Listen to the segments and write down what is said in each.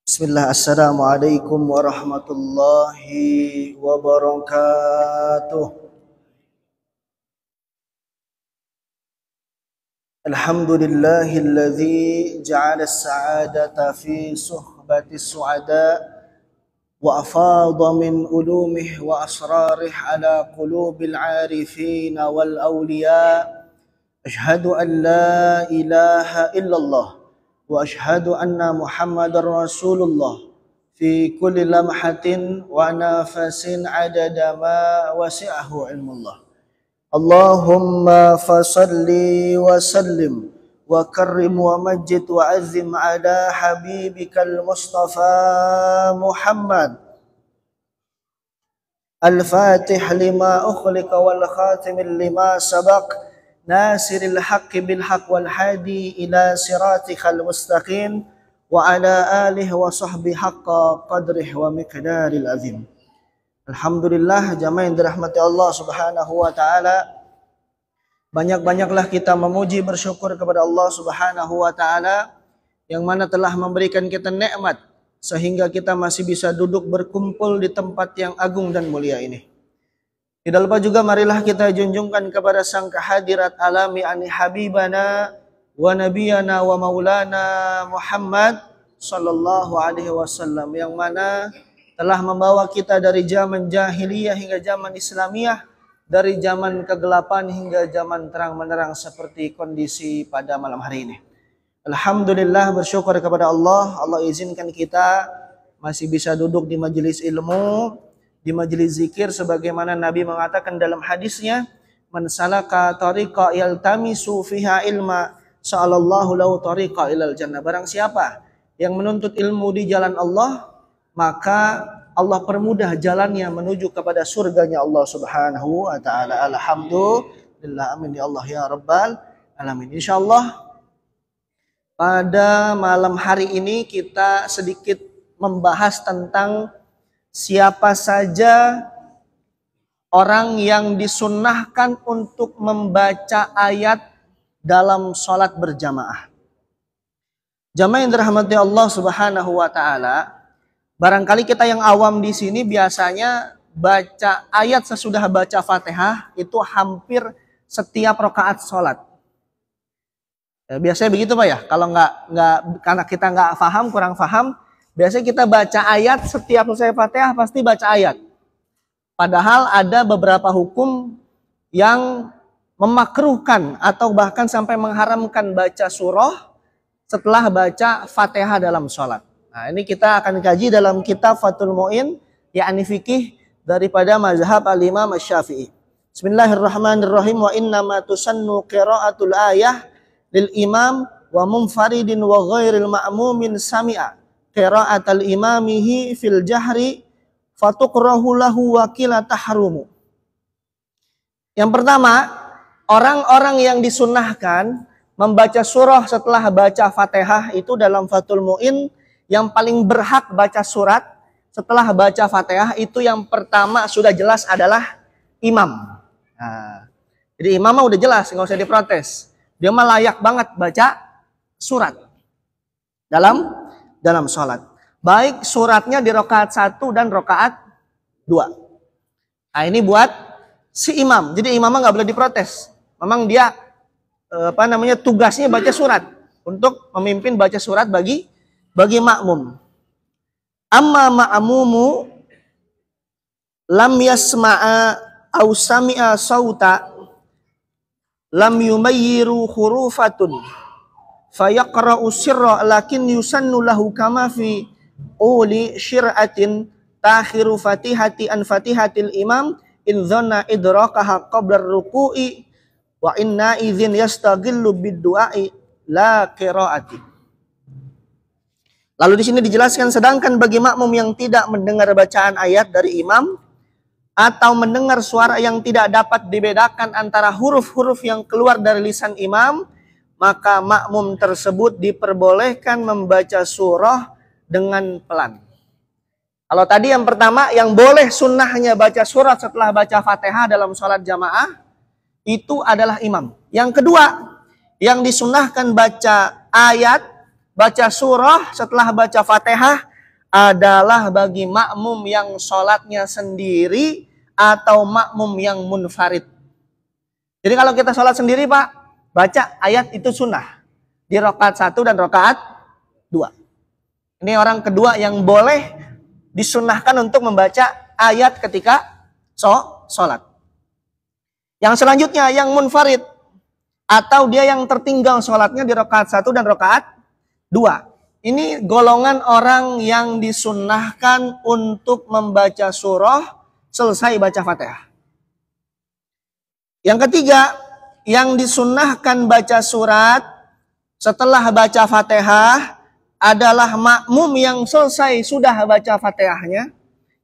Bismillah, assalamualaikum warahmatullahi wabarakatuh. Alhamdulillahilladzi ja'ala as-sa'adata fi suhbati as-su'ada wa afadha min ulumih wa asrarih ala qulubil 'arifin wal awliya. Ashhadu an la ilaha illallah wa ashhadu anna Muhammadar Rasulullah fi kulli lamhatin wa nafasin adada ma wasi'ahu ilmullah. Allahumma fasalli wa sallim wa karrim wa majid wa azim ala habibikal Mustafa Muhammad al-fatih lima ukhliqa wal khatim lima sabaq nasiril haqqi bil haqq wal hadi ila siratikal mustaqim wa ala alihi wa sahbihi haqqa qadrihi wa miqdaril azim. Alhamdulillah, jamaah yang dirahmati Allah Subhanahu wa taala. Banyak-banyaklah kita memuji bersyukur kepada Allah Subhanahu wa taala yang mana telah memberikan kita nikmat sehingga kita masih bisa duduk berkumpul di tempat yang agung dan mulia ini. Tidak lupa juga marilah kita junjungkan kepada sang kehadirat alami ani habibana wa nabiyana wa maulana Muhammad sallallahu alaihi wasallam yang mana telah membawa kita dari zaman jahiliyah hingga zaman Islamiyah, dari zaman kegelapan hingga zaman terang menerang seperti kondisi pada malam hari ini. Alhamdulillah, bersyukur kepada Allah. Allah izinkan kita masih bisa duduk di majelis ilmu, di majelis zikir sebagaimana Nabi mengatakan dalam hadisnya, man salaka tariqa yaltamisu fiha ilma sa'alallahu lahu tariqa ilal jannah. Barang siapa yang menuntut ilmu di jalan Allah, maka Allah permudah jalannya menuju kepada surganya Allah Subhanahu wa taala. Alhamdulillah, amin ya Allah ya rabbal alamin. Insyaallah pada malam hari ini kita sedikit membahas tentang siapa saja orang yang disunnahkan untuk membaca ayat dalam sholat berjamaah. Jamaah yang dirahmati Allah Subhanahu wa taala, barangkali kita yang awam di sini biasanya baca ayat sesudah baca Fatihah itu hampir setiap rakaat sholat. Ya, biasanya begitu Pak ya. Kalau nggak karena kita nggak paham, kurang paham, biasanya kita baca ayat setiap selesai Fatihah pasti baca ayat. Padahal ada beberapa hukum yang memakruhkan atau bahkan sampai mengharamkan baca surah setelah baca Fatihah dalam sholat. Nah, ini kita akan kaji dalam kitab Fathul Mu'in, yakni fikih daripada mazhab al-Imam Asy-Syafi'i. Bismillahirrahmanirrahim. Wa innama tusannu qira'atul ayah lil imam wa munfaridin wa ghairil ma'mumin sami'a qira'atal imamihi fil jahri fatuqrahu lahu wa qila tahrumu. Yang pertama, orang-orang yang disunnahkan membaca surah setelah baca Fatihah itu dalam Fathul Mu'in, yang paling berhak baca surat setelah baca Fatihah itu yang pertama sudah jelas adalah imam. Nah, jadi imam udah jelas, nggak usah diprotes. Dia mah layak banget baca surat dalam sholat. Baik suratnya di rakaat 1 dan rakaat 2. Nah, ini buat si imam. Jadi imamnya nggak boleh diprotes. Memang dia tugasnya baca surat untuk memimpin baca surat bagi makmum. Amma ma'mumu lam yasma'a aw sami'a sauta lam yumayyiru hurufatun fayaqra'u sirra lakin yusannu lahu kama fi uli syir'atin takhiru fatihati an fatihatil imam in dhanna idrakaha qabla ruku'i wa inna idzin yastaghillu bid-du'ai la qira'ati. Lalu di sini dijelaskan, sedangkan bagi makmum yang tidak mendengar bacaan ayat dari imam atau mendengar suara yang tidak dapat dibedakan antara huruf-huruf yang keluar dari lisan imam, maka makmum tersebut diperbolehkan membaca surah dengan pelan. Kalau tadi yang pertama, yang boleh sunnahnya baca surat setelah baca Fatihah dalam sholat jamaah, itu adalah imam. Yang kedua, yang disunahkan baca ayat, baca surah setelah baca Fatihah adalah bagi makmum yang sholatnya sendiri atau makmum yang munfarid. Jadi kalau kita sholat sendiri Pak, baca ayat itu sunnah. Di rakaat 1 dan rakaat 2. Ini orang kedua yang boleh disunnahkan untuk membaca ayat ketika sholat. Yang selanjutnya yang munfarid atau dia yang tertinggal sholatnya di rakaat 1 dan rakaat 2. Ini golongan orang yang disunnahkan untuk membaca surah selesai baca Fatihah. Yang ketiga, yang disunnahkan baca surat setelah baca Fatihah adalah makmum yang selesai sudah baca Fatihahnya.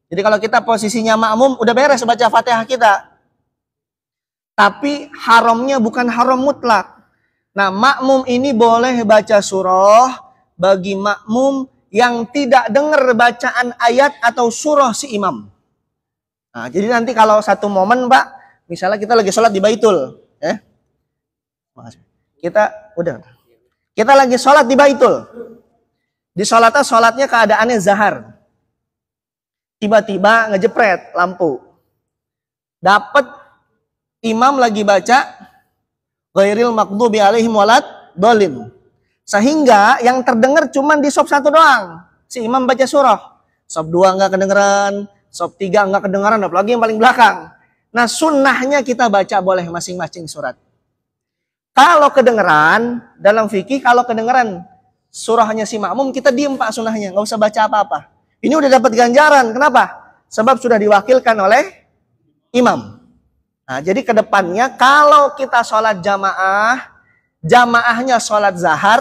Jadi kalau kita posisinya makmum, udah beres baca Fatihah kita. Tapi haramnya bukan haram mutlak. Nah, makmum ini boleh baca surah bagi makmum yang tidak dengar bacaan ayat atau surah si imam. Nah, jadi nanti kalau satu momen Pak, misalnya kita lagi sholat di Baitul. Kita lagi sholat di Baitul. Di sholatnya keadaannya zahar. Tiba-tiba ngejepret lampu. Dapat imam lagi baca ghairil maghdubi alaihim walad dhalin. Sehingga yang terdengar cuman di sop 1 doang. Si imam baca surah. Sop 2 enggak kedengeran, sop 3 enggak kedengeran, apalagi yang paling belakang. Nah, sunnahnya kita baca boleh masing-masing surat. Kalau kedengeran, dalam fikih kalau kedengeran surahnya si makmum, kita diem Pak sunnahnya, nggak usah baca apa-apa. Ini udah dapat ganjaran. Kenapa? Sebab sudah diwakilkan oleh imam. Nah, jadi ke depannya kalau kita sholat jamaahnya sholat zahar,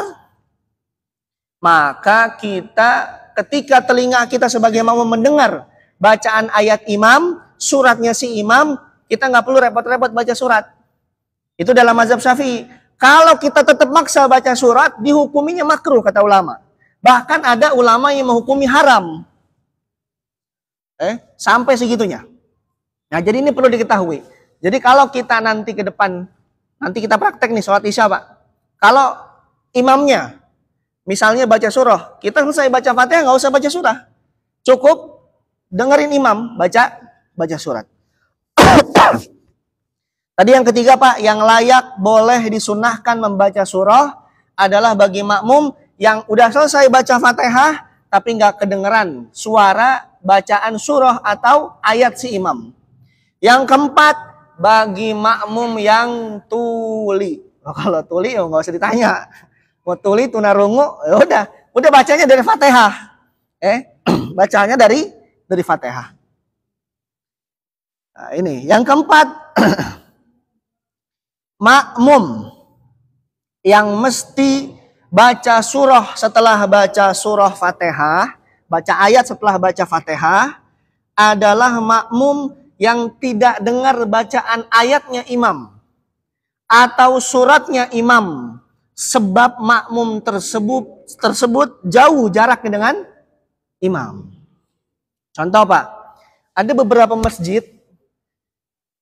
maka kita ketika telinga kita sebagai makmum mendengar bacaan ayat imam, suratnya si imam, kita nggak perlu repot-repot baca surat. Itu dalam mazhab Syafi'i. Kalau kita tetap maksa baca surat, dihukuminya makruh kata ulama. Bahkan ada ulama yang menghukumi haram. Sampai segitunya. Nah, jadi ini perlu diketahui. Jadi kalau kita nanti ke depan, nanti kita praktek nih sholat isya Pak. Kalau imamnya, misalnya baca surah, kita selesai baca Fatihah nggak usah baca surah. Cukup dengerin imam baca surat. Tadi yang ketiga Pak, yang layak boleh disunahkan membaca surah adalah bagi makmum yang udah selesai baca Fatihah tapi nggak kedengeran suara bacaan surah atau ayat si imam. Yang keempat, bagi makmum yang tuli. Kalau tuli ya nggak usah ditanya. Mau tuli tunarungu, ya udah bacanya dari Fatihah. Bacanya dari Fatihah. Nah, ini yang keempat. Makmum yang mesti baca surah setelah baca surah Fatihah, baca ayat setelah baca Fatihah adalah makmum yang tidak dengar bacaan ayatnya imam atau suratnya imam, sebab makmum tersebut jauh jaraknya dengan imam. Contoh Pak, ada beberapa masjid,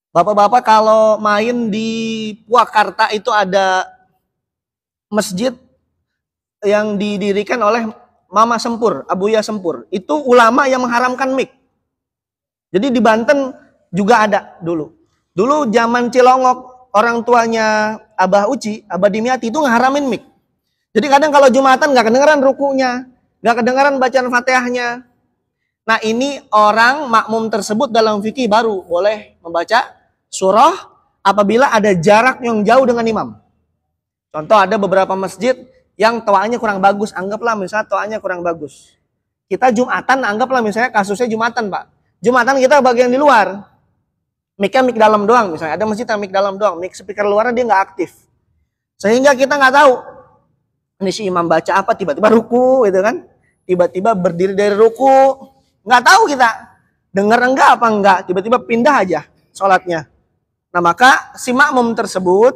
Bapak-bapak kalau main di Purwakarta itu ada masjid yang didirikan oleh Mama Sempur, Abuya Sempur. Itu ulama yang mengharamkan mik. Jadi di Banten juga ada dulu. Dulu zaman Cilongok, orang tuanya Abah Uci, Abah Dimyati itu ngeharamin mik. Jadi kadang kalau Jumatan nggak kedengeran rukunya, nggak kedengeran bacaan Fatihahnya. Nah, ini orang makmum tersebut dalam fikih baru boleh membaca surah apabila ada jarak yang jauh dengan imam. Contoh, ada beberapa masjid yang toanya kurang bagus, anggaplah misalnya toanya kurang bagus. Kita Jumatan, anggaplah misalnya kasusnya Jumatan Pak. Jumatan kita bagian di luar. Mic-nya mic dalam doang misalnya. Ada masjid yang mic dalam doang, mic speaker luarnya dia nggak aktif. Sehingga kita nggak tahu ini si imam baca apa, tiba-tiba ruku gitu kan. Tiba-tiba berdiri dari ruku, nggak tahu kita dengar enggak apa enggak, tiba-tiba pindah aja sholatnya. Nah, maka si makmum tersebut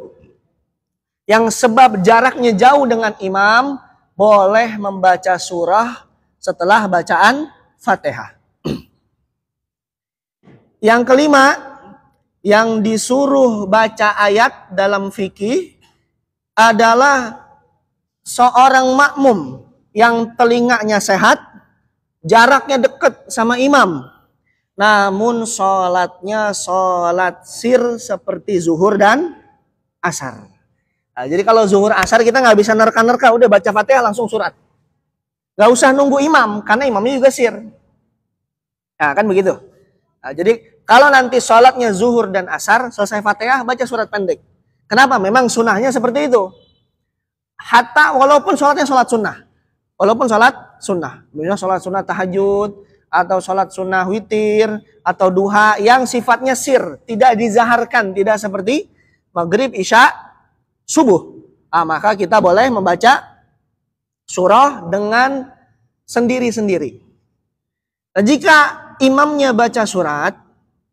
yang sebab jaraknya jauh dengan imam boleh membaca surah setelah bacaan Fatihah. Yang kelima, yang disuruh baca ayat dalam fikih adalah seorang makmum yang telinganya sehat, jaraknya dekat sama imam, namun sholatnya sholat sir seperti zuhur dan asar. Nah, jadi kalau zuhur asar kita nggak bisa nerka-nerka, udah baca Fatihah langsung surat. Nggak usah nunggu imam, karena imamnya juga sir. Nah, kan begitu. Nah, jadi kalau nanti sholatnya zuhur dan asar, selesai Fatihah, baca surat pendek. Kenapa? Memang sunnahnya seperti itu. Hatta walaupun sholatnya sholat sunnah. Walaupun sholat sunnah. Misalnya sholat sunnah tahajud, atau sholat sunnah witir, atau duha, yang sifatnya sir. Tidak dizaharkan, tidak seperti maghrib, isya, subuh. Nah, maka kita boleh membaca surah dengan sendiri-sendiri. Nah, jika imamnya baca surat,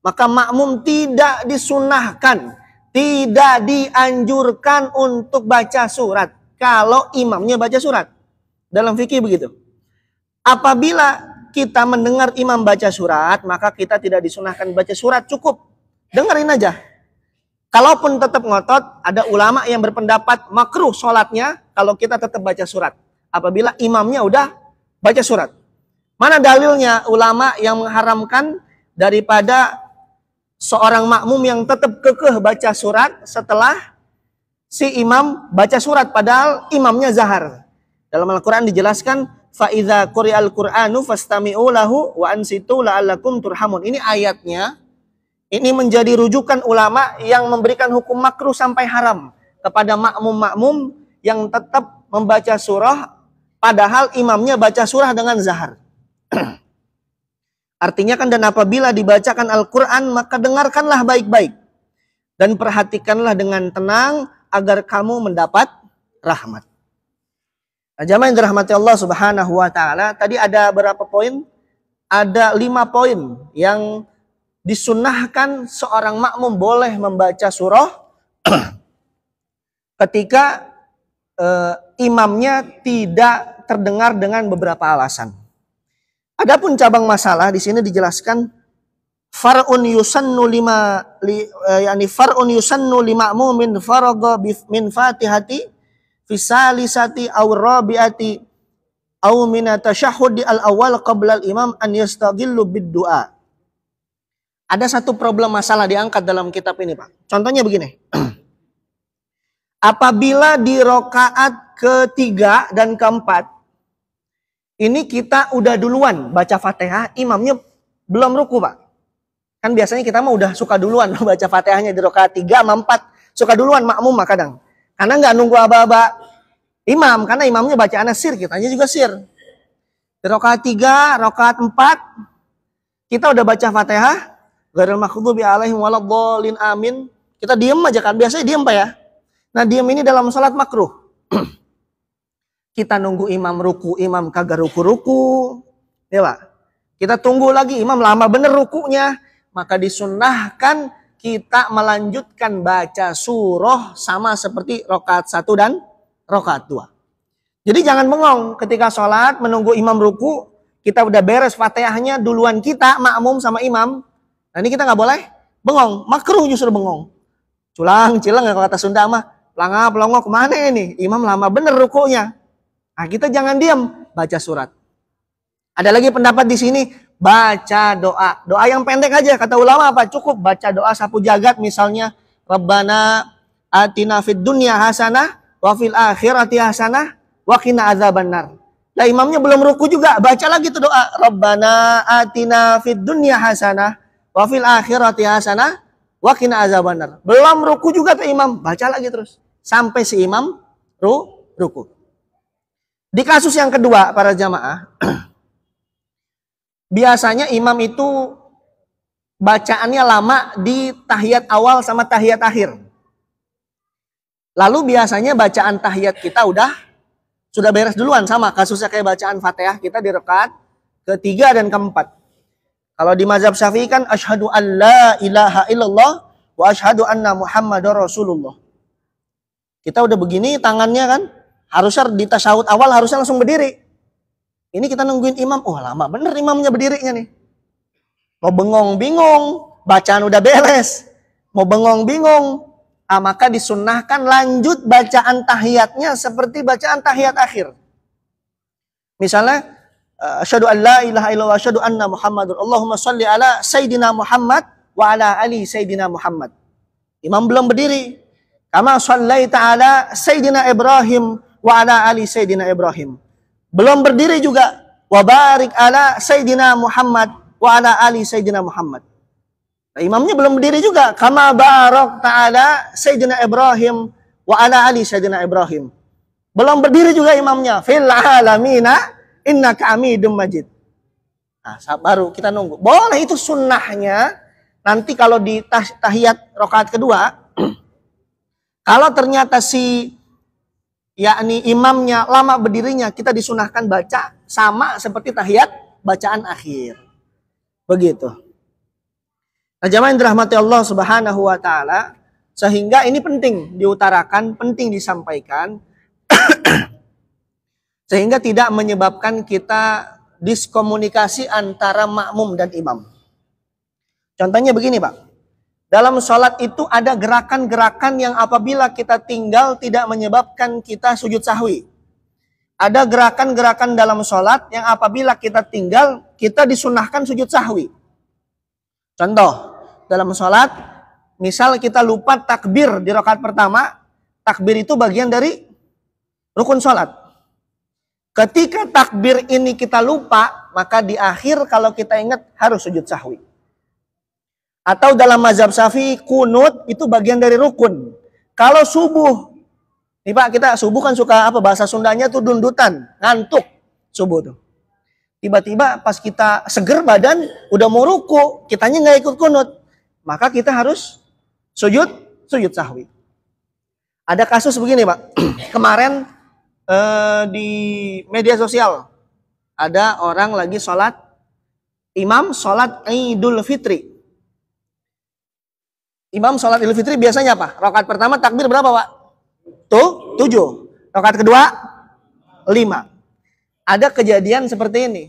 maka makmum tidak disunnahkan, tidak dianjurkan untuk baca surat kalau imamnya baca surat. Dalam fikih begitu. Apabila kita mendengar imam baca surat, maka kita tidak disunahkan baca surat, cukup dengerin aja. Kalaupun tetap ngotot, ada ulama yang berpendapat makruh sholatnya kalau kita tetap baca surat. Apabila imamnya udah baca surat. Mana dalilnya ulama yang mengharamkan daripada seorang makmum yang tetap kekeh baca surat setelah si imam baca surat padahal imamnya zahar. Dalam Al-Quran dijelaskan, فَإِذَا قُرِئَ الْقُرْآنُ فَاسْتَمِعُوا لَهُ وَأَنْصِتُوا لَعَلَّكُمْ تُرْحَمُونَ. Ini ayatnya, ini menjadi rujukan ulama yang memberikan hukum makruh sampai haram kepada makmum-makmum yang tetap membaca surah padahal imamnya baca surah dengan zahar. Artinya kan, dan apabila dibacakan Al-Quran maka dengarkanlah baik-baik dan perhatikanlah dengan tenang agar kamu mendapat rahmat. Nah, jamaah yang dirahmati Allah Subhanahu wa taala, tadi ada berapa poin? Ada 5 poin yang disunnahkan seorang makmum boleh membaca surah ketika imamnya tidak terdengar dengan beberapa alasan. Adapun cabang masalah di sini dijelaskan far'un yusannu far'un yusannu lima'mumin faragha min Fatihati fi salisati aw rabi'ati aw min tashahhud al-awwal qabla al-imam an yastaghillu bid-du'a. Ada satu problem masalah diangkat dalam kitab ini, Pak. Contohnya begini. Apabila di rakaat ketiga dan keempat ini kita udah duluan baca Fatihah, imamnya belum ruku, Pak. Kan biasanya kita mah udah suka duluan baca Fatihahnya di rakaat 3 sama 4. Suka duluan makmum mah kadang. Karena nggak nunggu aba-aba imam, karena imamnya bacaannya sir, kitanya juga sir. Di rakaat 3, rakaat 4, kita udah baca Fatihah, ghairil maghdubi alaihim waladdallin amin. Kita diem aja kan, biasanya diem, Pak ya. Nah, diem ini dalam salat makruh. Kita nunggu imam ruku, imam kagak ruku-ruku. Ya, Pak. Kita tunggu lagi, imam lama bener rukunya. Maka disunnahkan kita melanjutkan baca surah sama seperti rakaat 1 dan rakaat 2. Jadi jangan bengong ketika sholat menunggu imam ruku. Kita udah beres Fatihahnya duluan kita, makmum sama imam. Nah, ini kita nggak boleh bengong. Makruh justru bengong. Culang, cilang kalau kata Sunda mah. Pelangap, pelongok, kemana ini? Imam lama bener rukunya. Nah, kita jangan diam, baca surat. Ada lagi pendapat di sini, baca doa. Doa yang pendek aja, kata ulama apa? Cukup baca doa sapu jagat misalnya, Rabbana atina fid dunya hasanah wa fil akhirati hasanah wa qina adzabannar. Lah imamnya belum ruku juga, baca lagi tuh doa, Rabbana atina fid dunya hasanah wa fil akhirati hasanah wa qina adzabannar. Belum ruku juga tuh imam, baca lagi terus sampai si imam ruku. Di kasus yang kedua, para jamaah, biasanya imam itu bacaannya lama di tahiyat awal sama tahiyat akhir. Lalu biasanya bacaan tahiyat kita sudah beres duluan, sama kasusnya kayak bacaan Fatihah kita di rakaat ketiga dan keempat. Kalau di mazhab Syafi'i kan asyhadu an la ilaha illallah wa asyhadu anna Muhammadar Rasulullah. Kita udah begini tangannya kan, harusnya di tasyahud awal harusnya langsung berdiri. Ini kita nungguin imam, lama bener imamnya berdirinya nih. Mau bengong bingung, bacaan udah beres. Mau bengong bingung, Maka disunnahkan lanjut bacaan tahiyatnya seperti bacaan tahiyat akhir. Misalnya, asyhadu an la ilaha illallah asyhadu anna Muhammadur Allahumma shalli ala Sayyidina Muhammad wa ala ali Sayyidina Muhammad. Imam belum berdiri. Kama shallaita ala Sayyidina Ibrahim wa ala ali Sayyidina Ibrahim. Belum berdiri juga. Wa barik ala Sayyidina Muhammad wa ala ali Sayyidina Muhammad. Nah, imamnya belum berdiri juga. Kama barak ta'ala Sayyidina Ibrahim wa ala ali Sayyidina Ibrahim. Belum berdiri juga imamnya. Fil alamina innaka hamidum majid. Nah, baru kita nunggu. Boleh, itu sunnahnya. Nanti kalau di tahiyat rakaat kedua, kalau ternyata yakni imamnya lama berdirinya, kita disunahkan baca sama seperti tahiyat bacaan akhir. Begitu. Nah, jamaah yang dirahmati Allah Subhanahu wa taala, sehingga ini penting diutarakan, penting disampaikan sehingga tidak menyebabkan kita diskomunikasi antara makmum dan imam. Contohnya begini, Pak. Dalam sholat itu ada gerakan-gerakan yang apabila kita tinggal tidak menyebabkan kita sujud sahwi. Ada gerakan-gerakan dalam sholat yang apabila kita tinggal, kita disunahkan sujud sahwi. Contoh, dalam sholat, misal kita lupa takbir di rakaat pertama, takbir itu bagian dari rukun sholat. Ketika takbir ini kita lupa, maka di akhir kalau kita ingat harus sujud sahwi. Atau dalam mazhab Syafi'i, kunut itu bagian dari rukun. Kalau subuh, nih Pak, kita subuh kan suka bahasa Sundanya tuh dundutan, ngantuk subuh tuh. Tiba-tiba pas kita seger badan, udah mau ruku, kitanya nggak ikut kunut, maka kita harus sujud sahwi. Ada kasus begini, Pak. Kemarin di media sosial ada orang lagi sholat, imam sholat Idul Fitri. Imam sholat Idul Fitri biasanya apa? Rakaat pertama takbir berapa, Pak? 7. Rakaat kedua 5. Ada kejadian seperti ini.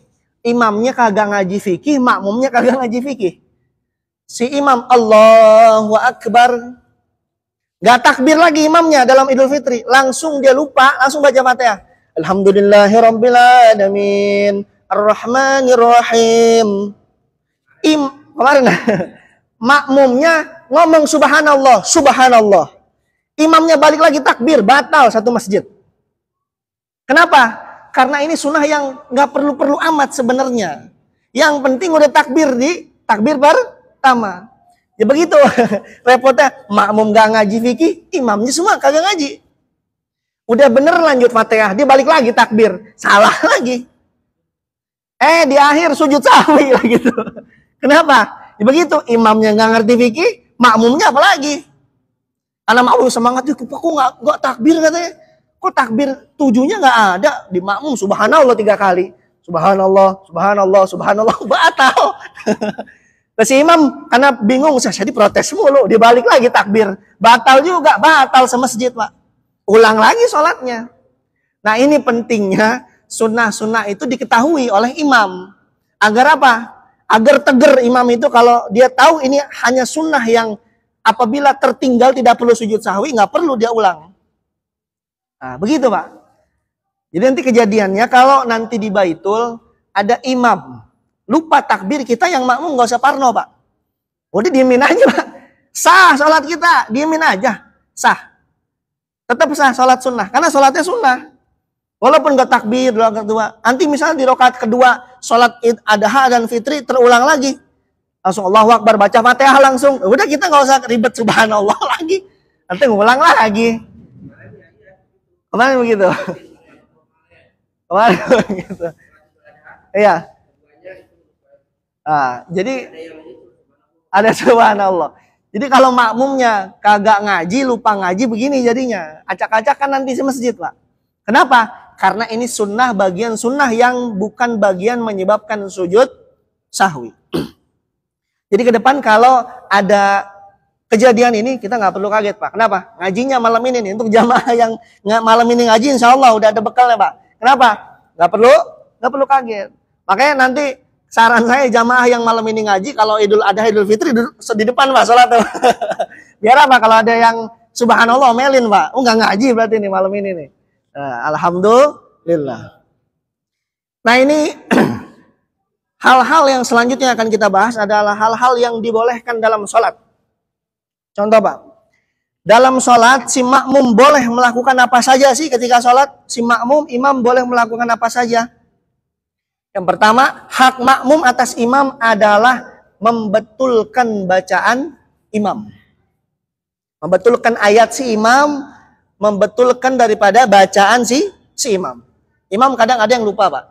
Imamnya kagak ngaji fikih, makmumnya kagak ngaji fikih. Si imam Allahu Akbar, gak takbir lagi imamnya dalam Idul Fitri. Langsung dia lupa, langsung baca Fatihah. Alhamdulillahirabbil alamin, Ar-Rahmanir-Rahim. Kemarin makmumnya ngomong subhanallah, subhanallah. Imamnya balik lagi takbir, batal satu masjid. Kenapa? Karena ini sunnah yang nggak perlu amat sebenarnya. Yang penting udah takbir di takbir pertama. Ya begitu. Repotnya makmum nggak ngaji fikih, imamnya semua kagak ngaji. Udah bener lanjut Fatihah, dia balik lagi takbir, salah lagi. Di akhir sujud sahwi lah gitu. Kenapa? Ya begitu, imamnya nggak ngerti fikih, makmumnya apalagi. Karena makmum semangat, kok nggak takbir katanya. Kok takbir 7-nya nggak ada di makmum, subhanallah 3 kali. Subhanallah, subhanallah, subhanallah, batal. Terus si imam karena bingung, jadi protes mulu, dia balik lagi takbir. Batal juga, batal semasjid, Pak. Ulang lagi sholatnya. Nah, ini pentingnya sunnah-sunnah itu diketahui oleh imam. Agar apa? Agar tegar imam itu kalau dia tahu ini hanya sunnah yang apabila tertinggal tidak perlu sujud sahwi, nggak perlu dia ulang. Nah, begitu Pak. Jadi nanti kejadiannya kalau nanti di Baitul ada imam lupa takbir, kita yang makmum nggak usah parno Pak. Udah diemin aja Pak. Sah sholat kita, diemin aja. Sah. Tetap sah sholat sunnah, karena sholatnya sunnah. Walaupun nggak takbir di rakaat kedua, nanti misalnya di rakaat kedua sholat Id Adha dan Fitri terulang lagi, langsung Allahu Akbar baca Fatihah langsung. Udah kita nggak usah ribet subhanallah lagi, nanti ngulang lagi. Kemarin begitu. Kemarin begitu. Iya. Nah, jadi ada subhanallah. Jadi kalau makmumnya kagak ngaji, lupa ngaji begini jadinya. Acak-acak kan nanti di masjid Pak. Kenapa? Karena ini sunnah, bagian sunnah yang bukan bagian menyebabkan sujud sahwi. Jadi ke depan kalau ada kejadian ini kita nggak perlu kaget Pak. Kenapa? Ngajinya malam ini nih. Untuk jamaah yang malam ini ngaji insya Allah udah ada bekalnya Pak. Kenapa? Nggak perlu kaget. Makanya nanti saran saya jamaah yang malam ini ngaji kalau Idul Adha Idul Fitri di depan Pak sholat. Biar apa? Kalau ada yang subhanallah melin Pak. Oh nggak ngaji berarti nih malam ini nih. Alhamdulillah. Nah ini hal-hal yang selanjutnya akan kita bahas adalah hal-hal yang dibolehkan dalam sholat. Contoh Pak, dalam sholat si makmum boleh melakukan apa saja sih ketika sholat? Si makmum, imam boleh melakukan apa saja? Yang pertama, hak makmum atas imam adalah membetulkan bacaan imam. Membetulkan ayat si imam, membetulkan daripada bacaan si imam. Imam kadang ada yang lupa Pak.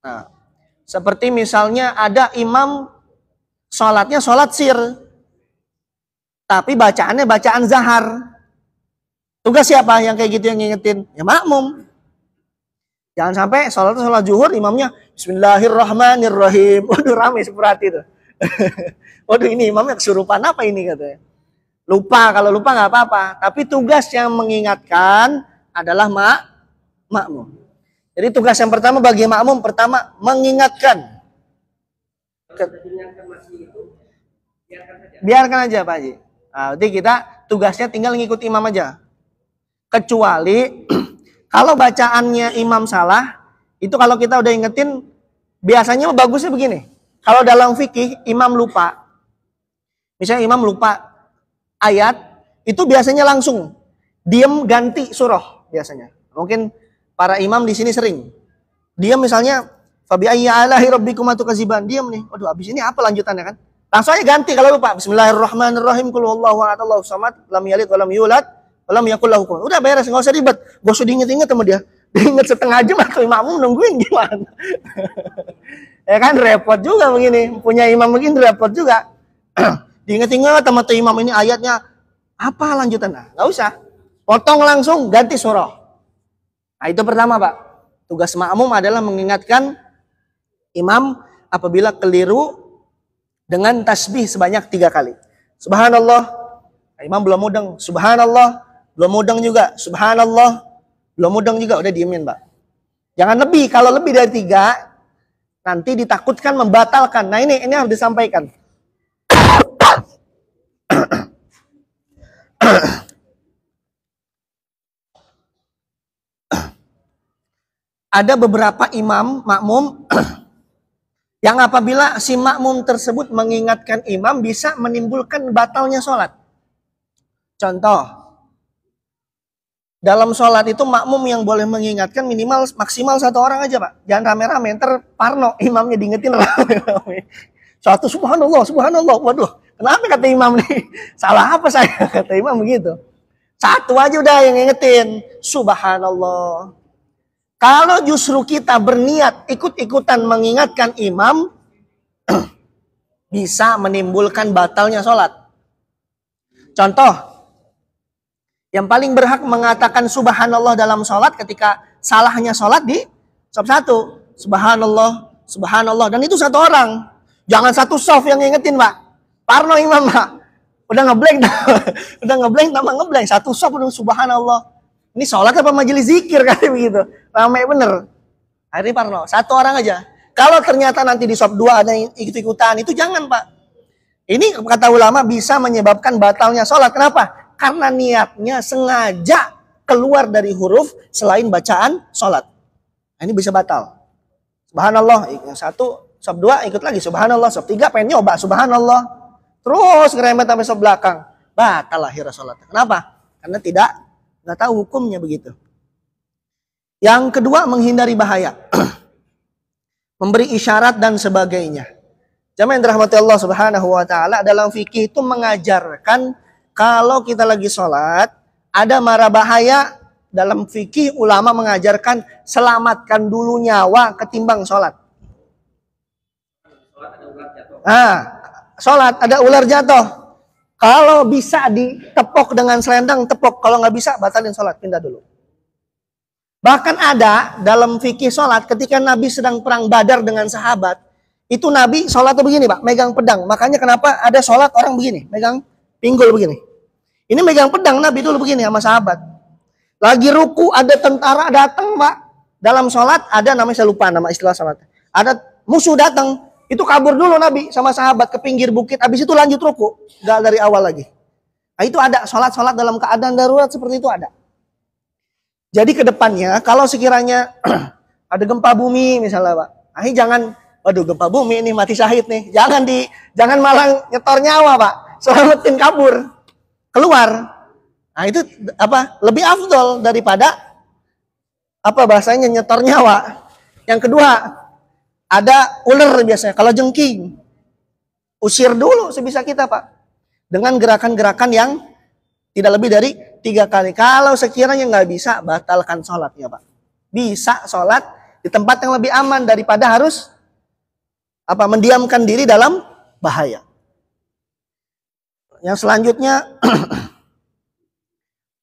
Nah, seperti misalnya ada imam sholatnya sholat sir, tapi bacaannya bacaan zahar. Tugas siapa yang kayak gitu yang ngingetin? Ya makmum. Jangan sampai sholat zuhur imamnya Bismillahirrahmanirrahim. Waduh rame seperti itu. Waduh ini imamnya kesurupan apa ini katanya. Lupa, kalau lupa nggak apa-apa. Tapi tugas yang mengingatkan adalah makmum. Jadi tugas yang pertama bagi makmum, pertama mengingatkan. Biarkan aja Pak Haji. Nah, jadi kita tugasnya tinggal ngikut imam aja. Kecuali kalau bacaannya imam salah, itu kalau kita udah ingetin, biasanya bagusnya begini. Kalau dalam fikih imam lupa, misalnya imam lupa ayat, itu biasanya langsung diem ganti surah biasanya. Mungkin para imam di sini sering diam misalnya fabi ayyi alahi rabbikum tukaziban, diam nih. Waduh, habis ini apa lanjutannya kan? Langsung aja ganti kalau lupa. Bismillahirrahmanirrahim. Qul huwallahu ahad, Allahus samad, lam yalid wa lam yulad wa lam yakul lahu kufuwan. Udah beres, enggak usah ribet. Enggak usah diinget-inget sama dia. Diinget setengah jam atau makmum nungguin gimana? Ya kan repot juga begini. Punya imam begini repot juga. Diinget-inget sama tuh imam ini ayatnya apa lanjutannya? Enggak usah. Potong langsung ganti surah. Nah, itu pertama, Pak. Tugas makmum adalah mengingatkan imam apabila keliru dengan tasbih sebanyak 3 kali. Subhanallah. Nah, imam belum mudeng. Subhanallah. Belum mudeng juga. Subhanallah. Belum mudeng juga. Udah diemin, Pak. Jangan lebih. Kalau lebih dari 3, nanti ditakutkan membatalkan. Nah, ini harus disampaikan. Ada beberapa imam, makmum yang apabila si makmum tersebut mengingatkan imam bisa menimbulkan batalnya sholat. Contoh, dalam sholat itu makmum yang boleh mengingatkan minimal maksimal 1 orang aja Pak. Jangan rame-rame, ntar parno imamnya diingetin rame-rame. Suatu subhanallah, subhanallah. Waduh, kenapa kata imam nih? Salah apa saya? Kata imam begitu. 1 aja udah yang ngingetin. Subhanallah. Kalau justru kita berniat ikut-ikutan mengingatkan imam, bisa menimbulkan batalnya sholat. Contoh, yang paling berhak mengatakan subhanallah dalam sholat ketika salahnya sholat di saf 1. Subhanallah, subhanallah. Dan itu 1 orang. Jangan 1 saf yang ngingetin, Pak. Parno imam, Pak. Udah ngeblank, udah ngeblank, tambah ngeblank. 1 saf udah subhanallah. Ini sholat apa majelis zikir kayak begitu. Ramai bener. Akhirnya parno. 1 orang aja. Kalau ternyata nanti di sop 2 ada yang ikut-ikutan, itu jangan Pak. Ini kata ulama bisa menyebabkan batalnya sholat. Kenapa? Karena niatnya sengaja keluar dari huruf selain bacaan sholat. Nah, ini bisa batal. Subhanallah. Yang 1, sop 2 ikut lagi. Subhanallah. Sop 3 pengen nyoba. Subhanallah. Terus ngeremet sampai sop belakang. Batal akhirnya sholat. Kenapa? Karena nggak tahu hukumnya begitu. Yang kedua, menghindari bahaya. Memberi isyarat dan sebagainya. Jamaah yang dirahmati Allah Subhanahu wa taala, dalam fikih itu mengajarkan kalau kita lagi sholat ada mara bahaya, dalam fikih ulama mengajarkan selamatkan dulu nyawa ketimbang sholat. Sholat ada ular jatuh. Kalau bisa ditepok dengan selendang, tepok. Kalau nggak bisa, batalin sholat, pindah dulu. Bahkan ada dalam fikih sholat, ketika Nabi sedang perang Badar dengan sahabat, itu Nabi sholat tuh begini Pak, megang pedang. Makanya kenapa ada sholat orang begini, megang pinggul begini. Ini megang pedang Nabi dulu begini sama sahabat. Lagi ruku, ada tentara datang Pak. Dalam sholat ada namanya, saya lupa nama istilah sholat. Ada musuh datang. Itu kabur dulu Nabi sama sahabat ke pinggir bukit. Habis itu lanjut ruku. Gak dari awal lagi. Nah, itu ada sholat dalam keadaan darurat seperti itu ada. Jadi ke depannya kalau sekiranya ada gempa bumi misalnya Pak, jangan, waduh gempa bumi ini mati syahid nih, jangan malah nyetor nyawa Pak, selamatin kabur, keluar. Nah itu lebih afdol daripada bahasanya nyetor nyawa. Yang kedua, ada ular biasanya, kalau jengking, usir dulu sebisa kita Pak, dengan gerakan-gerakan yang tidak lebih dari 3 kali. Kalau sekiranya nggak bisa, batalkan sholatnya Pak. Bisa sholat di tempat yang lebih aman daripada harus mendiamkan diri dalam bahaya. Yang selanjutnya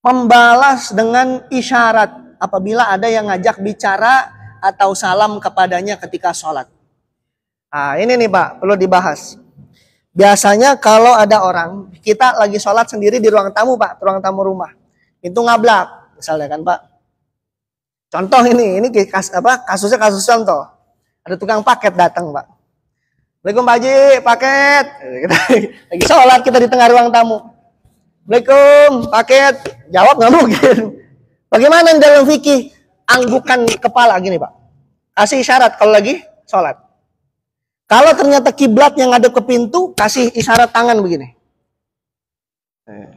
membalas dengan isyarat apabila ada yang ngajak bicara atau salam kepadanya ketika sholat. Nah ini nih Pak, perlu dibahas. Biasanya kalau ada orang, kita lagi sholat sendiri di ruang tamu Pak, ruang tamu rumah. Itu ngablak, misalnya kan Pak. Contoh ini kasusnya kasus contoh. Ada tukang paket datang Pak. Assalamualaikum Pak Haji, paket. Lagi sholat kita di tengah ruang tamu. Assalamualaikum, paket. Jawab nggak mungkin. Bagaimana di dalam fikih? Anggukan kepala gini Pak. Kasih isyarat kalau lagi sholat. Kalau ternyata kiblat yang ngadep ke pintu, kasih isyarat tangan begini.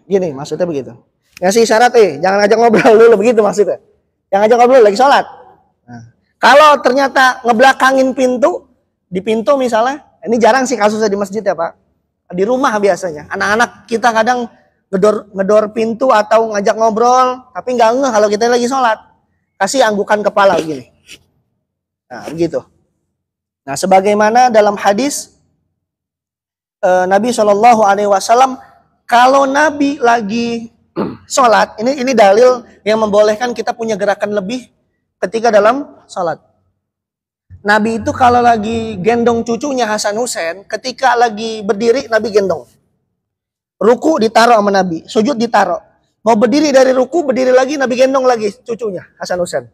Gini maksudnya begitu. Ngasih isyarat jangan ajak ngobrol dulu, begitu maksudnya. Jangan ajak ngobrol lagi sholat. Nah, kalau ternyata ngebelakangin pintu, di pintu misalnya, ini jarang sih kasusnya di masjid ya Pak. Di rumah biasanya. Anak-anak kita kadang ngedor pintu atau ngajak ngobrol, tapi nggak ngeh kalau kita lagi sholat. Kasih anggukan kepala begini. Nah begitu. Nah, sebagaimana dalam hadis Nabi SAW, kalau Nabi lagi sholat, ini dalil yang membolehkan kita punya gerakan lebih ketika dalam sholat. Nabi itu kalau lagi gendong cucunya Hasan Husain, ketika lagi berdiri Nabi gendong. Ruku ditaruh sama Nabi, sujud ditaruh. Mau berdiri dari ruku, berdiri lagi, Nabi gendong lagi cucunya Hasan Husain.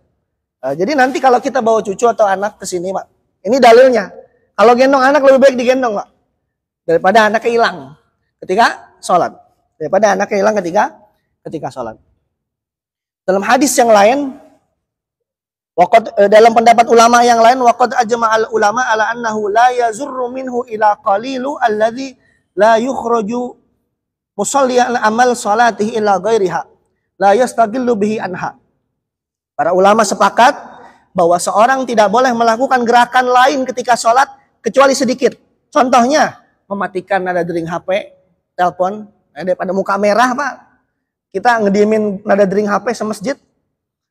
Jadi nanti kalau kita bawa cucu atau anak ke sini, Pak, ini dalilnya. Kalau gendong anak lebih baik digendong, Pak. Daripada anaknya hilang ketika sholat. Daripada anaknya hilang ketika sholat. Dalam hadis yang lain, dalam pendapat ulama yang lain, waqad ajma'al ulama ala annahu la yazurru minhu ila qalilu alladhi la yukhraju musalliyan amal salatihi illa ghairiha la yastaqillu bihi anha. Para ulama sepakat bahwa seorang tidak boleh melakukan gerakan lain ketika sholat kecuali sedikit. Contohnya, mematikan nada dering HP, telepon, daripada muka merah Pak. Kita ngediemin nada dering HP semasjid,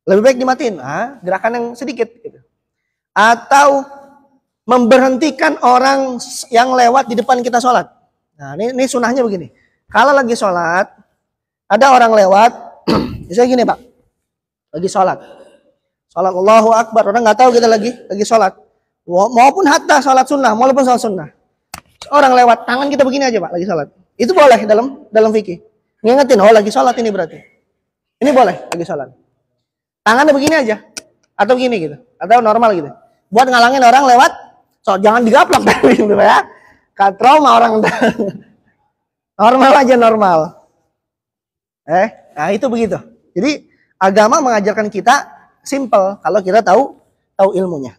lebih baik dimatiin. Gerakan yang sedikit. Gitu. Atau memberhentikan orang yang lewat di depan kita sholat. Nah ini sunahnya begini. Kalau lagi sholat, ada orang lewat, misalnya gini Pak. Lagi sholat Allahu Akbar, orang nggak tahu kita lagi sholat, maupun hatta sholat sunnah, maupun sholat sunnah, orang lewat, tangan kita begini aja Pak, lagi sholat, itu boleh dalam fikih, ngingetin, lagi sholat ini berarti, ini boleh lagi sholat, tangannya begini aja, atau gini gitu, atau normal gitu, buat ngalangin orang lewat, jangan digaplok gitu ya, trauma orang, normal aja normal, nah itu begitu, jadi agama mengajarkan kita simple kalau kita tahu ilmunya.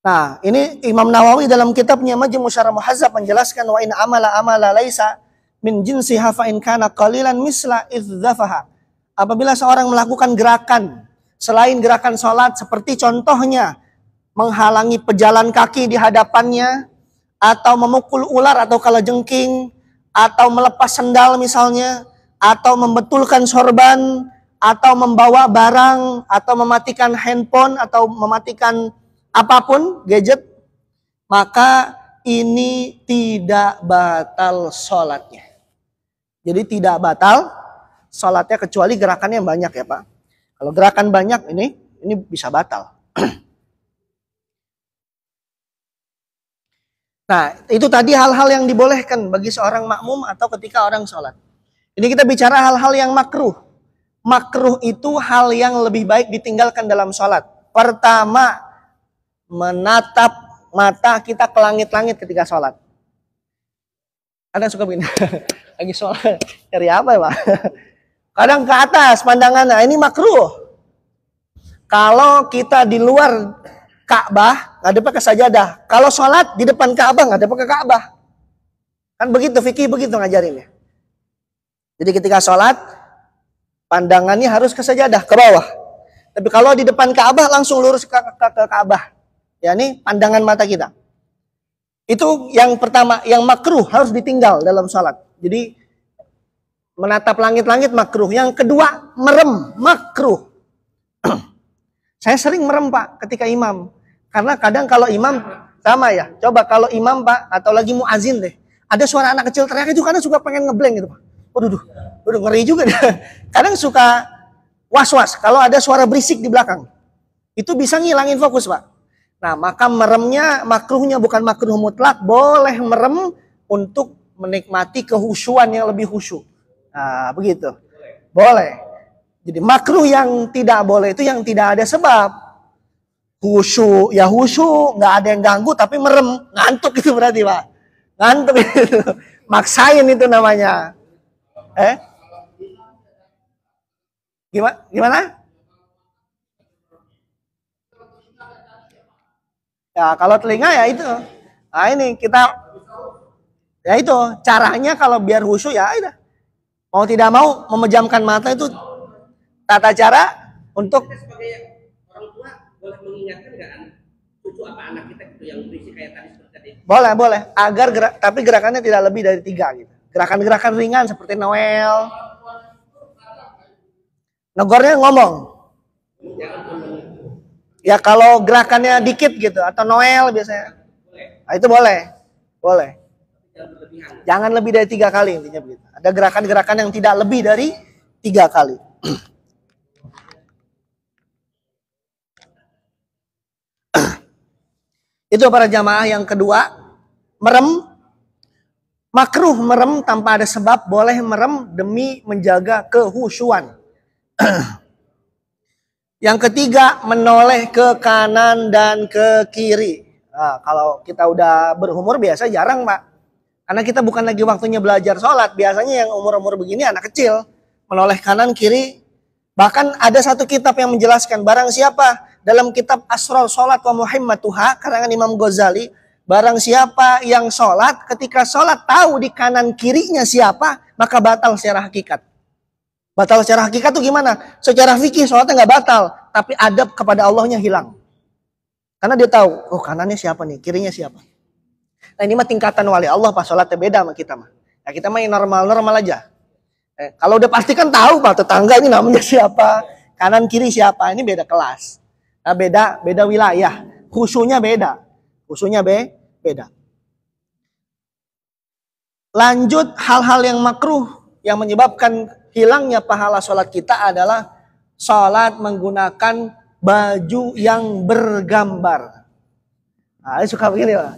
Nah, ini Imam Nawawi dalam kitabnya Majmu' Syarah Muhazzab menjelaskan wa in amala laisa min jinsiha fa in kana qalilan misla idzafaha. Apabila seorang melakukan gerakan selain gerakan salat seperti contohnya menghalangi pejalan kaki di hadapannya atau memukul ular atau kalajengking atau melepas sendal misalnya, atau membetulkan sorban, atau membawa barang, atau mematikan handphone, atau mematikan apapun, gadget, maka ini tidak batal sholatnya. Jadi tidak batal sholatnya kecuali gerakannya banyak ya Pak. Kalau gerakan banyak ini bisa batal. Nah itu tadi hal-hal yang dibolehkan bagi seorang makmum atau ketika orang sholat. Ini kita bicara hal-hal yang makruh. Makruh itu hal yang lebih baik ditinggalkan dalam sholat. Pertama, menatap mata kita ke langit-langit ketika sholat. Kadang suka begini. Lagi sholat. Cari apa ya, Pak? Kadang ke atas pandangannya. Ini makruh. Kalau kita di luar Ka'bah, ngadep ke sajadah. Kalau sholat di depan Ka'bah, ngadep ke Ka'bah. Kan begitu, fikih begitu ngajarinnya. Jadi ketika sholat, pandangannya harus ke sajadah, ke bawah. Tapi kalau di depan Ka'bah, langsung lurus ke Ka'bah. Ya, ini pandangan mata kita. Itu yang pertama, yang makruh harus ditinggal dalam sholat. Jadi menatap langit-langit makruh. Yang kedua, merem, makruh. Saya sering merem, Pak, ketika imam. Karena kadang kalau imam, sama ya. Coba kalau imam, Pak, atau lagi muazin deh. Ada suara anak kecil teriak itu kadang suka pengen ngeblank gitu, Pak. Waduh, ngeri juga. Kadang suka was-was kalau ada suara berisik di belakang. Itu bisa ngilangin fokus, Pak. Nah, maka meremnya, makruhnya bukan makruh mutlak. Boleh merem untuk menikmati kehusyuan yang lebih khusyuk. Nah, begitu. Boleh. Jadi makruh yang tidak boleh itu yang tidak ada sebab. Khusyuk, ya khusyuk, nggak ada yang ganggu tapi merem. Ngantuk itu berarti, Pak. Ngantuk itu. Maksain itu namanya. Gimana? Ya, kalau telinga ya itu. Nah, ini kita ya itu caranya kalau biar khusyuk ya itu. Mau tidak mau memejamkan mata itu tata cara untuk kita sebagai orang tua boleh mengingatkan nggak cucu apa anak kita gitu yang berisik kayak tadi seperti tadi. Boleh agar tapi gerakannya tidak lebih dari 3 gitu. Gerakan-gerakan ringan seperti Noel. Negornya ngomong. Ya kalau gerakannya dikit gitu atau Noel biasanya. Nah, itu boleh. Jangan lebih dari 3 kali intinya begitu. Ada gerakan-gerakan yang tidak lebih dari 3 kali. Itu para jamaah yang kedua, merem. Makruh merem tanpa ada sebab, boleh merem demi menjaga kehusyuan. Yang ketiga, menoleh ke kanan dan ke kiri. Nah, kalau kita udah berumur biasa jarang, Pak. Karena kita bukan lagi waktunya belajar sholat. Biasanya yang umur-umur begini anak kecil. Menoleh kanan, kiri. Bahkan ada satu kitab yang menjelaskan. Barang siapa dalam kitab Asrar Sholat wa Muhimmatuha, karangan Imam Ghazali. Barang siapa yang sholat, ketika sholat tahu di kanan kirinya siapa, maka batal secara hakikat. Batal secara hakikat itu gimana? Secara fikih sholatnya nggak batal, tapi adab kepada Allahnya hilang. Karena dia tahu, oh kanannya siapa nih, kirinya siapa. Nah ini mah tingkatan wali Allah, pas sholatnya beda sama kita mah. Ya kita mah normal-normal aja. Kalau udah pasti kan tahu Pak, tetangga ini namanya siapa, kanan kiri siapa, ini beda kelas. Nah, beda wilayah, khusyunya beda. Beda. Lanjut, hal-hal yang makruh yang menyebabkan hilangnya pahala sholat kita adalah sholat menggunakan baju yang bergambar. Nah, ini suka begini Pak.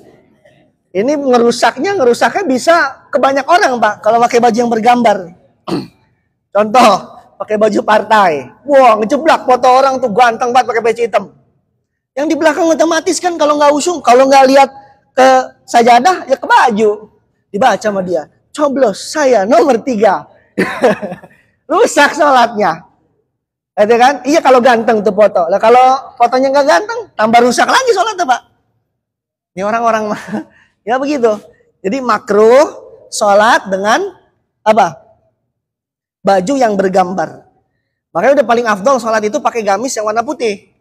Ini ngerusaknya bisa ke banyak orang Pak, kalau pakai baju yang bergambar. Contoh, pakai baju partai. Wah, ngejeblak foto orang tuh ganteng banget pakai peci hitam. Yang di belakang otomatis kan kalau nggak usung, kalau nggak lihat ke sajadah ya ke baju. Dibaca sama dia, coblos saya nomor 3. Rusak sholatnya. Itu kan? Iya kalau ganteng tuh foto. Lah kalau fotonya nggak ganteng, tambah rusak lagi sholatnya Pak. Ini orang-orang ya begitu. Jadi makruh sholat dengan apa? Baju yang bergambar. Makanya udah paling afdol sholat itu pakai gamis yang warna putih.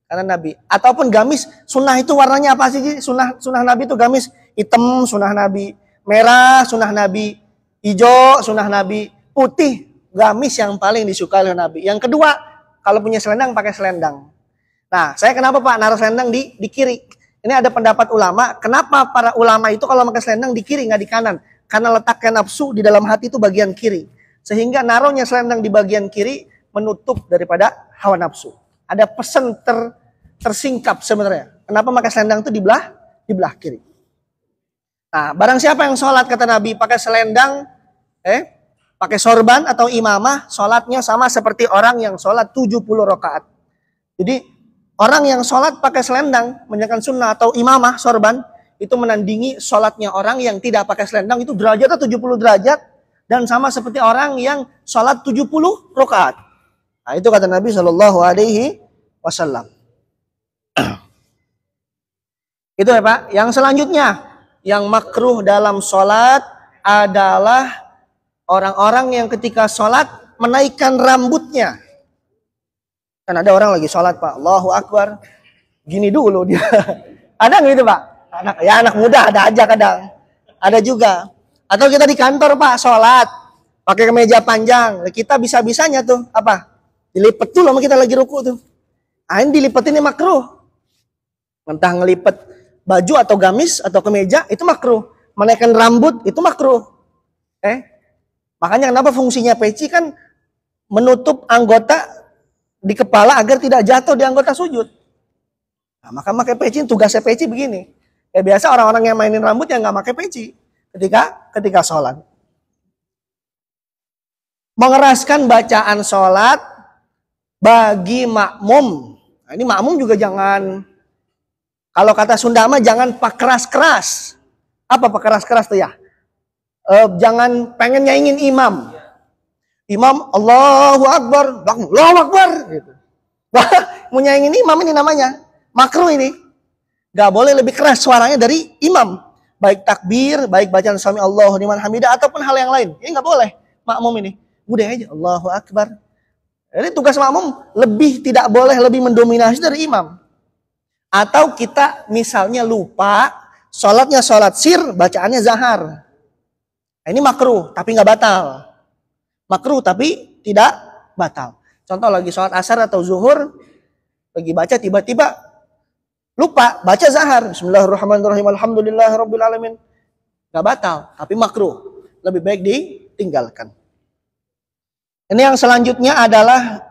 Karena Nabi. Ataupun gamis, sunnah itu warnanya apa sih? Sunnah Nabi itu gamis hitam, sunnah Nabi. Merah, sunnah Nabi. Hijau, sunnah Nabi. Putih, gamis yang paling disukai oleh Nabi. Yang kedua, kalau punya selendang, pakai selendang. Nah, saya kenapa Pak naruh selendang di kiri? Ini ada pendapat ulama, kenapa para ulama itu kalau pakai selendang di kiri, nggak di kanan? Karena letakkan nafsu di dalam hati itu bagian kiri. Sehingga naruhnya selendang di bagian kiri menutup daripada hawa nafsu. Ada pesan tersingkap sebenarnya. Kenapa pakai selendang itu di belah kiri. Nah, barang siapa yang sholat kata Nabi pakai selendang, pakai sorban atau imamah, sholatnya sama seperti orang yang sholat 70 rakaat. Jadi orang yang sholat pakai selendang, menjalankan sunnah atau imamah sorban, itu menandingi sholatnya orang yang tidak pakai selendang, itu derajatnya 70 derajat, dan sama seperti orang yang sholat 70 rakaat. Nah, itu kata Nabi Shallallahu Alaihi Wasallam. Itu ya Pak. Yang selanjutnya, yang makruh dalam sholat adalah orang-orang yang ketika sholat menaikkan rambutnya. Kan ada orang lagi sholat Pak, Allahu Akbar, gini dulu dia. Ada nggak itu Pak? Anak muda ada aja kadang. Ada juga. Atau kita di kantor Pak, sholat pakai kemeja panjang, kita bisa-bisanya tuh apa? Dilipet tuh lama kita lagi ruku tuh. Nah, ini dilipetin ini makruh. Entah ngelipet baju atau gamis atau kemeja itu makruh. Menaikkan rambut itu makruh. Makanya kenapa fungsinya peci kan menutup anggota di kepala agar tidak jatuh di anggota sujud. Nah, maka pakai peci, tugasnya peci begini. Ya biasa orang-orang yang mainin rambut yang nggak pakai peci ketika sholat. Mengeraskan bacaan sholat bagi makmum. Nah, ini makmum juga jangan, kalau kata Sunda mah jangan keras-keras. Apa keras-keras tuh ya? Jangan pengen nyaingin imam. Imam Allahu Akbar, Allahu Akbar gitu. Mau nyaingin imam ini namanya makruh ini. Gak boleh lebih keras suaranya dari imam. Baik takbir, baik bacaan sami Allahu liman hamidah ataupun hal yang lain. Ini gak boleh makmum ini. Udah aja Allahu Akbar. Jadi tugas makmum tidak boleh lebih mendominasi dari imam. Atau kita misalnya lupa sholatnya sholat sir, bacaannya zahar. Ini makruh tapi nggak batal. Makruh tapi tidak batal. Contoh lagi sholat asar atau zuhur, lagi baca tiba-tiba lupa baca zahar. Bismillahirrahmanirrahim. Alhamdulillahirabbil alamin. Nggak batal tapi makruh. Lebih baik ditinggalkan. Ini yang selanjutnya adalah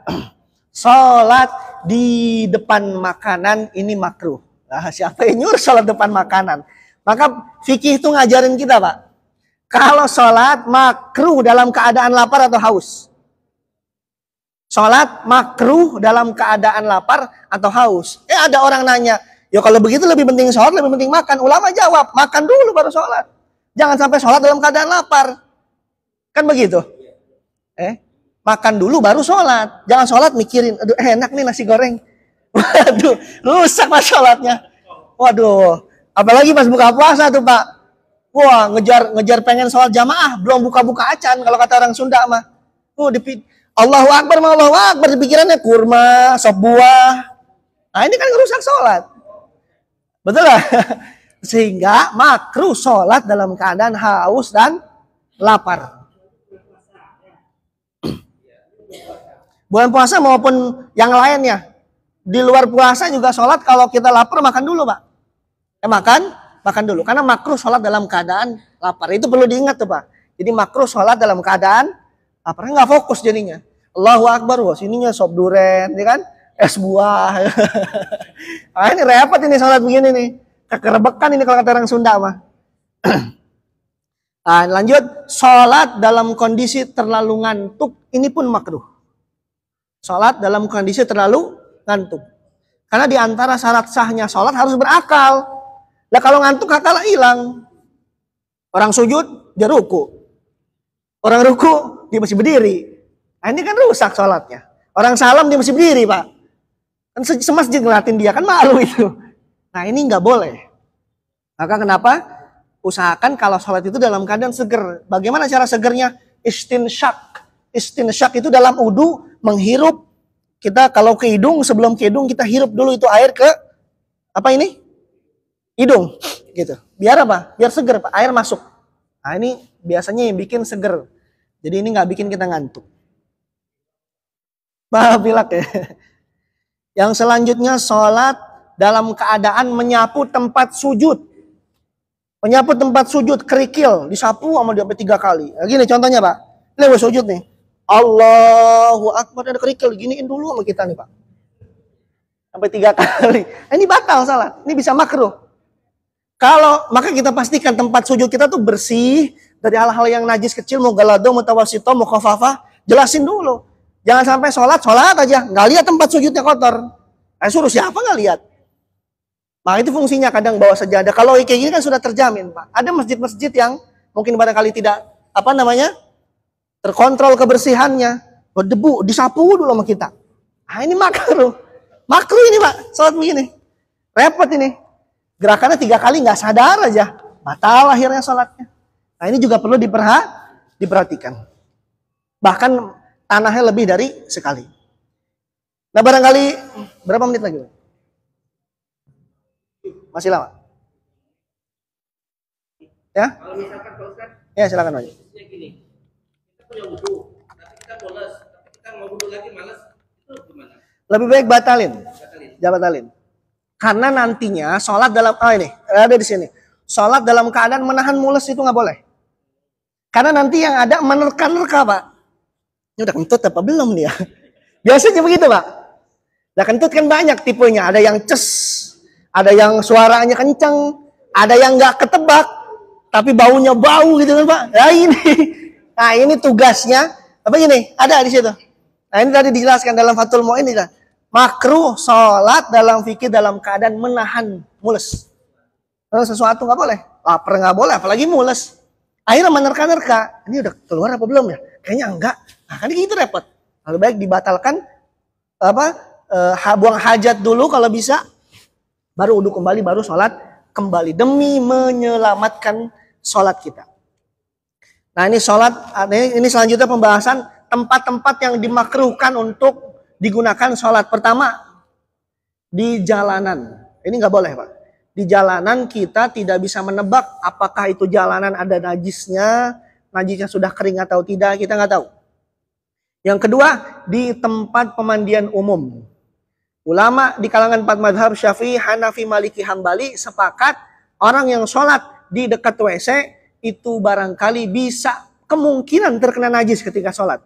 sholat di depan makanan, ini makruh. Nah, siapa yang nyuruh sholat depan makanan? Maka fikih itu ngajarin kita Pak. Kalau sholat makruh dalam keadaan lapar atau haus. Sholat makruh dalam keadaan lapar atau haus. Ada orang nanya, ya kalau begitu lebih penting sholat, lebih penting makan. Ulama jawab, makan dulu baru sholat. Jangan sampai sholat dalam keadaan lapar. Kan begitu? Makan dulu baru sholat. Jangan sholat mikirin, aduh enak nih nasi goreng. Waduh, rusak mas sholatnya. Waduh, apalagi pas buka puasa tuh Pak. Wah, ngejar pengen sholat jamaah, belum buka-buka acan kalau kata orang Sunda mah. Allahu Akbar, Allahu Akbar, pikirannya kurma, sop buah. Nah, ini kan ngerusak sholat. Betul lah. Sehingga makruh sholat dalam keadaan haus dan lapar. Bulan puasa maupun yang lainnya. Di luar puasa juga sholat kalau kita lapar makan dulu Pak. Makan dulu. Karena makruh sholat dalam keadaan lapar. Itu perlu diingat tuh Pak. Jadi makruh sholat dalam keadaan lapar. Nggak fokus jadinya. Allahu Akbar. Wah sininya sop duren. Ya kan? Es buah. Nah, ini repot ini sholat begini nih. Kekerebekan ini kalau kata orang Sunda mah. Nah, lanjut. Sholat dalam kondisi terlalu ngantuk. Ini pun makruh. Sholat dalam kondisi terlalu ngantuk. Karena di antara syarat sahnya sholat harus berakal. Lah kalau ngantuk akal hilang. Orang sujud dia ruku. Orang ruku dia masih berdiri. Nah, ini kan rusak sholatnya. Orang salam dia masih berdiri Pak. Kan semasjid ngeliatin dia kan malu itu. Nah ini nggak boleh. Maka kenapa? Usahakan kalau sholat itu dalam keadaan seger. Bagaimana cara segernya? Istinsyak. Istinsyak itu dalam wudu menghirup. Kita kalau ke hidung, sebelum ke hidung kita hirup dulu itu air ke apa ini? Hidung gitu. Biar apa? Biar seger Pak, air masuk. Nah ini biasanya yang bikin seger. Jadi ini nggak bikin kita ngantuk. Pilek ya. Yang selanjutnya sholat dalam keadaan menyapu tempat sujud. Menyapu tempat sujud, kerikil, disapu sama dia sampai 3 kali. Nah, gini contohnya Pak. Ini gue sujud nih. Allahu Akbar, ada kerikil, giniin dulu sama kita nih Pak. Sampai 3 kali. Nah, ini batal salat. Ini bisa makruh. Maka kita pastikan tempat sujud kita tuh bersih dari hal-hal yang najis kecil, mau galado, mau tawasito, mau khafafah, jelasin dulu. Jangan sampai sholat aja, nggak lihat tempat sujudnya kotor. Suruh siapa nggak lihat? Maka itu fungsinya kadang bawa sajadah. Kalau kayak gini kan sudah terjamin, Pak. Ada masjid-masjid yang mungkin barangkali tidak terkontrol kebersihannya. Berdebu, disapu dulu sama kita. Ah ini makruh. Makruh ini, Pak. Salat begini. Repot ini. Gerakannya 3 kali nggak sadar aja. Batal akhirnya salatnya. Nah ini juga perlu diperhatikan. Bahkan tanahnya lebih dari sekali. Nah barangkali berapa menit lagi? Masih lama? Ya? Kalau misalkan Pak Ustaz, Ya silakan Pak. posisinya gini, kita punya wudhu, tapi kita bolos, tapi kita mau wudhu lagi malas, itu gimana? Lebih baik batalin. Batalin. Ya batalin. Karena nantinya sholat dalam ini ada di sini. Sholat dalam keadaan menahan mules itu nggak boleh. Karena nanti yang ada menerka-nerka, Pak. Ini udah kentut apa belum nih ya? Biasanya begitu, Pak. Nah kentut kan banyak tipenya. Ada yang ces, ada yang suaranya kencang, ada yang nggak ketebak, tapi baunya bau gitu kan, Pak. Nah ini tugasnya apa ini? Ada di situ. Nah ini tadi dijelaskan dalam Fathul Mu'in ini. Makruh sholat dalam fikih dalam keadaan menahan mules. Kalau sesuatu nggak boleh, lapar nggak boleh, apalagi mules. Akhirnya menerka-nerka. Ini udah keluar apa belum ya? Kayaknya enggak. Nah kan gitu repot. Lebih baik dibatalkan buang hajat dulu kalau bisa, baru uduk kembali, baru sholat kembali demi menyelamatkan sholat kita. Nah ini sholat, ini selanjutnya pembahasan tempat-tempat yang dimakruhkan untuk digunakan sholat. Pertama, di jalanan. Ini nggak boleh, Pak. Di jalanan kita tidak bisa menebak apakah itu jalanan ada najisnya sudah kering atau tidak, kita nggak tahu. Yang kedua, di tempat pemandian umum. Ulama di kalangan 4 madhab Syafi'i, Hanafi, Maliki, Hambali sepakat orang yang sholat di dekat WC itu barangkali bisa kemungkinan terkena najis ketika sholat.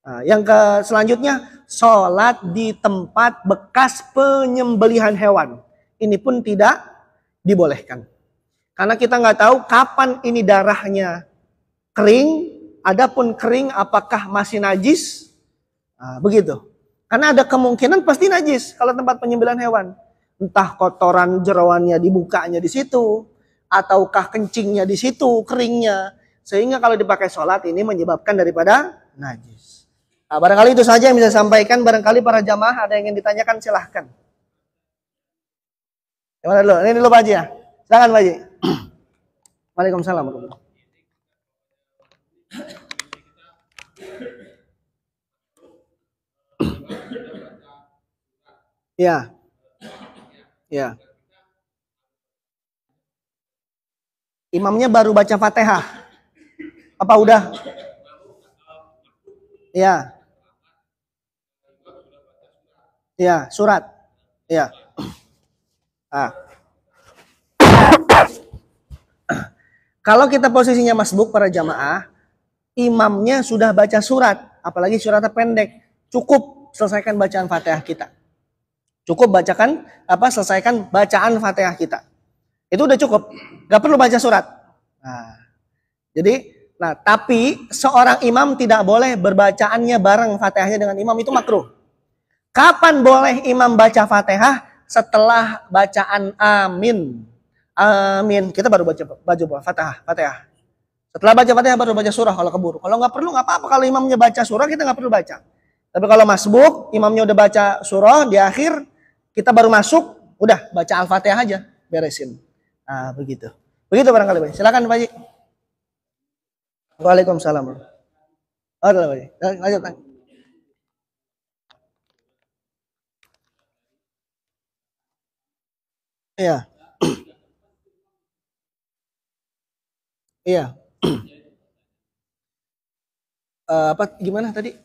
Nah, yang selanjutnya, sholat di tempat bekas penyembelihan hewan. Ini pun tidak dibolehkan. Karena kita nggak tahu kapan ini darahnya kering, adapun kering apakah masih najis. Nah, begitu. Karena ada kemungkinan pasti najis kalau tempat penyembelihan hewan. Entah kotoran jerawannya dibukanya di situ, ataukah kencingnya di situ, keringnya. Sehingga kalau dipakai sholat ini menyebabkan daripada najis. Nah, barangkali itu saja yang bisa saya sampaikan. Barangkali para jamaah ada yang ingin ditanyakan, silahkan. Gimana dulu? Ini dulu Pak Haji ya. Silakan Pak Haji. Waalaikumsalam. Ya. Ya. Imamnya baru baca Fatihah. Apa udah? Ya. Ya, surat. Ya. Ah. Kalau kita posisinya masbuk para jamaah, imamnya sudah baca surat, apalagi suratnya pendek, cukup selesaikan bacaan Fatihah kita. Cukup selesaikan bacaan Fatihah kita. Itu udah cukup, gak perlu baca surat. Tapi seorang imam tidak boleh berbacaannya bareng Fatihahnya dengan imam, itu makruh. Kapan boleh imam baca Fatihah? Setelah bacaan amin. Amin. Kita baru baca Fatihah. Setelah baca Fatihah baru baca surah kalau keburu. Kalau nggak perlu nggak apa-apa. Kalau imamnya baca surah kita nggak perlu baca. Tapi kalau masbuk, imamnya udah baca surah di akhir, kita baru masuk, udah baca Al-Fatihah aja, beresin. Nah, begitu. Begitu barangkali Pak. Silakan Pak Haji. Waalaikumsalam. Pak Haji. Lanjut. Iya. Iya. Gimana tadi?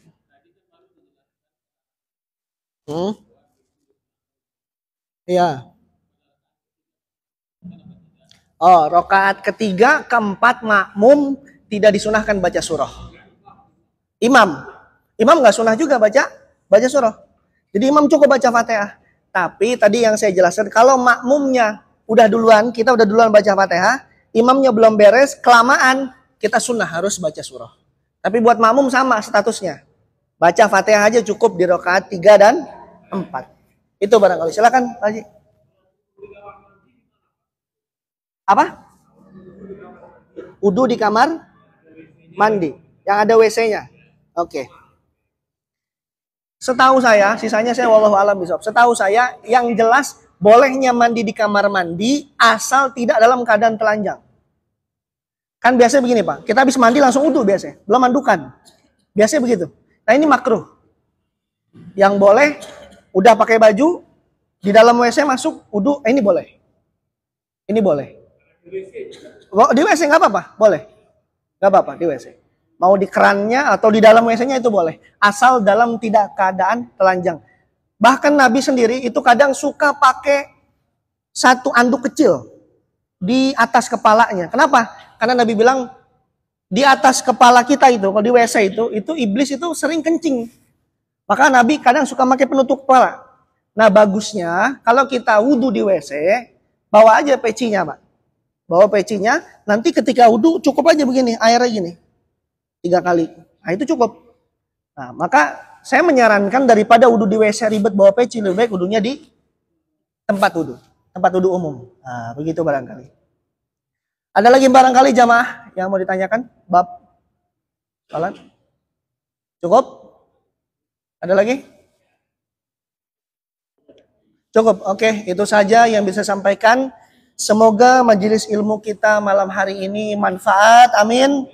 Iya. Oh, rakaat ketiga, keempat makmum tidak disunahkan baca surah. Imam nggak sunah juga baca surah. Jadi imam cukup baca Fatihah. Tapi tadi yang saya jelaskan, kalau makmumnya udah duluan, kita udah duluan baca Fatihah, imamnya belum beres, kelamaan, kita sunnah harus baca surah. Tapi buat makmum sama statusnya. Baca Fatihah aja cukup di rakaat 3 dan 4. Itu barangkali. Silakan Pak Haji. Apa? Wudu di kamar mandi yang ada WC-nya. Oke. Setahu saya, sisanya saya wallahu alam bisawab. Setahu saya yang jelas bolehnya mandi di kamar mandi asal tidak dalam keadaan telanjang. Kan biasanya begini Pak, kita habis mandi langsung wudu biasanya, belum mandukan. Biasanya begitu. Nah ini makruh. Yang boleh udah pakai baju di dalam WC masuk wudu, ini boleh. Ini boleh. Di WC nggak apa-apa, boleh. Nggak apa-apa di WC. Mau di kerannya atau di dalam WC-nya itu boleh. Asal dalam tidak keadaan telanjang. Bahkan Nabi sendiri itu kadang suka pakai satu anduk kecil di atas kepalanya. Kenapa? Karena Nabi bilang di atas kepala kita itu, kalau di WC itu iblis itu sering kencing. Maka Nabi kadang suka pakai penutup kepala. Nah bagusnya kalau kita wudhu di WC, bawa aja pecinya Pak. Bawa pecinya, nanti ketika wudhu cukup aja begini, airnya gini. 3 kali. Nah itu cukup. Nah maka saya menyarankan daripada wudhu di WC ribet bawa peci, lebih baik wudhunya di tempat wudhu. Tempat wudhu umum. Nah begitu barangkali. Ada lagi barangkali jamaah yang mau ditanyakan? Bab salat? Cukup? Ada lagi? Cukup. Oke, itu saja yang bisa sampaikan. Semoga majelis ilmu kita malam hari ini manfaat. Amin.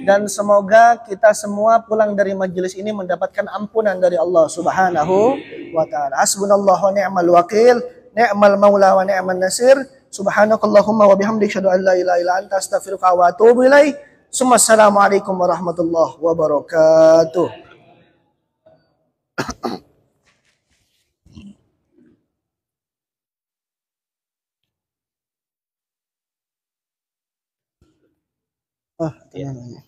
Dan semoga kita semua pulang dari majelis ini mendapatkan ampunan dari Allah Subhanahu wa taala. Hasbunallahu wa ni'mal wakil, ni'mal maula wa ni'man nasir. Subhanakallahumma wa bihamdika asyhadu an la ilaha illa anta astaghfiruka wa atubu ilaik. Assalamualaikum warahmatullahi wabarakatuh. Oh, tenang.